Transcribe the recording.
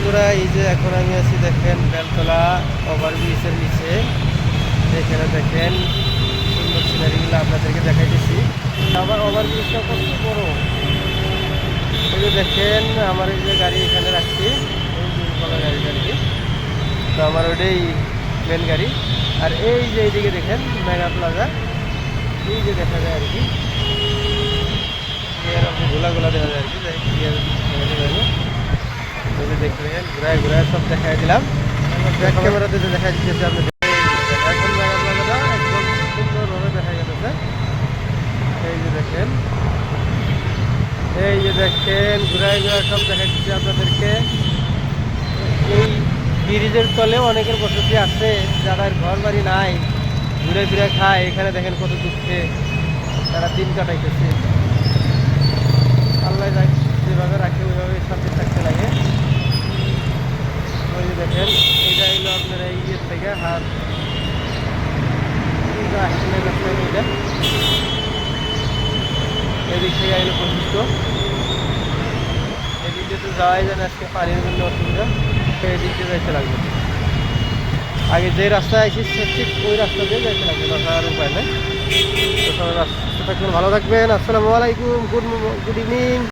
বন্ধুরা, এই যে এখন আমি আছি দেখেন বেলতলা ওভারব্রিজের নিচে। এখানে দেখেন সুন্দর সিনারিগুলো আপনাদেরকে দেখাইতেছি। আবার ওভারব্রিজটা কত বড়, এই যে দেখেন আমার এই যে গাড়ি এখানে রাখছি, গাড়ি আর কি। তো আমার ওইটাই মেন গাড়ি। আর এই যে এইদিকে দেখেন মেগা প্লাজা, এই যে দেখা যায় আর কি, গোলা দেখা যায় আর কি। দেখবেন ঘুরায় ঘুরায় সব দেখাই দিলাম, ব্যাক ক্যামেরাতে দেখা দিতেছে আপনি। এখন মেগা প্লাজাটা একদম সুন্দরভাবে দেখা গেছে। এই যে দেখেন, এই যে দেখেন ঘুরায় ঘুরায় সব দেখা দিচ্ছে আপনাদেরকে। এই ব্রিজের তলে অনেকের বসতি আছে, যাদের ঘর বাড়ি নাই, ঘুরে ফিরে খায়। এখানে দেখেন কত দুঃখে তারা দিন কাটাইতেছে। আল্লাহ যেভাবে রাখে ওইভাবে শান্তি থাকতে লাগে। ওই যে দেখেন এইটা এলো আপনার এই ইয়ের থেকে হাত এইটা এদিক থেকে এলো প্রশিষ্ট। এদিক দিয়ে তো যাওয়াই যায় না, আজকে পানির জন্য অসুবিধা। এদিক দিয়ে যাইতে লাগবে, আগে যে রাস্তায় আসি ঠিক ওই রাস্তা দিয়ে যাইতে লাগবে, আর উপায় নেই। তো সবাই রাস্তা থাকবেন, ভালো থাকবেন। আসসালামু আলাইকুম, গুড ইভিনিং।